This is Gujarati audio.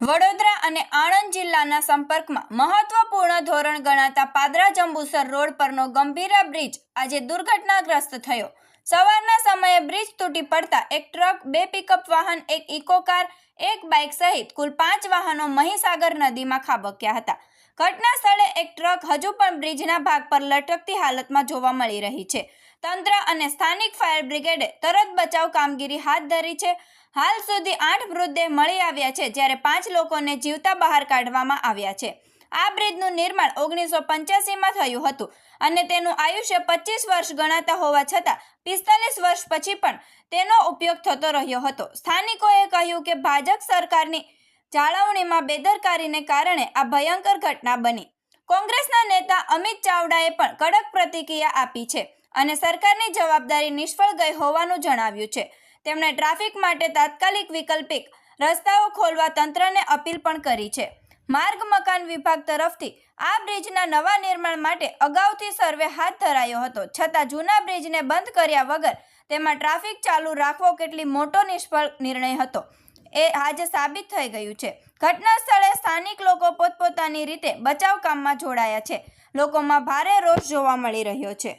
વડોદરા અને આણંદ જિલ્લાના સંપર્કમાં મહત્વપૂર્ણ ધોરણ ગણાતા પાદરા જંબુસર રોડ પરનો ગંભીરા બ્રિજ આજે દુર્ઘટનાગ્રસ્ત થયો। સવારના સમયે બ્રિજ તૂટી પડતા એક ટ્રક, બે પિકઅપ વાહન, એક ઇકો કાર, એક બાઇક સહિત કુલ 5 વાહનો મહીસાગર નદીમાં ખાબક્યા હતા। ઘટના સ્થળે એક ટ્રક હજુ પણ બ્રિજના ભાગ પર લટકતી હાલતમાં જોવા મળી રહી છે। તંત્ર અને સ્થાનિક ફાયર બ્રિગેડે તરત બચાવ કામગીરી હાથ ધરી છે। હાલ સુધી 8 મૃતદેહ મળી આવ્યા છે, જ્યારે 5 લોકોને જીવતા બહાર કાઢવામાં આવ્યા છે। આ બ્રિજનું નિર્માણ 1985માં થયું હતું અને તેનું આયુષ્ય 25 વર્ષ ગણાતા હોવા છતાં 45 વર્ષ પછી પણ તેનો ઉપયોગ થતો રહ્યો હતો। સ્થાનિકોએ કહ્યું કે ભાજપ સરકારની જાળવણીમાં બેદરકારીને કારણે આ ભયંકર ઘટના બની। કોંગ્રેસના નેતા અમિત ચાવડાએ પણ કડક પ્રતિક્રિયા આપી છે અને સરકારની જવાબદારી નિષ્ફળ ગઈ હોવાનું જણાવ્યું છે। તેમણે ટ્રાફિક માટે તાત્કાલિક વૈકલ્પિક રસ્તાઓ ખોલવા તંત્રને અપીલ પણ કરી છે। માર્ગ મકાન વિભાગ તરફથી આ બ્રિજના નવા નિર્માણ માટે અગાઉથી સર્વે હાથ ધરાયો હતો, છતાં જૂના બ્રિજને બંધ કર્યા વગર તેમાં ટ્રાફિક ચાલુ રાખવો કેટલી મોટો નિષ્ફળ નિર્ણય હતો એ આજે સાબિત થઈ ગયું છે। ઘટના સ્થળે સ્થાનિક લોકો પોતપોતાની રીતે બચાવ કામમાં જોડાયા છે। લોકોમાં ભારે રોષ જોવા મળી રહ્યો છે।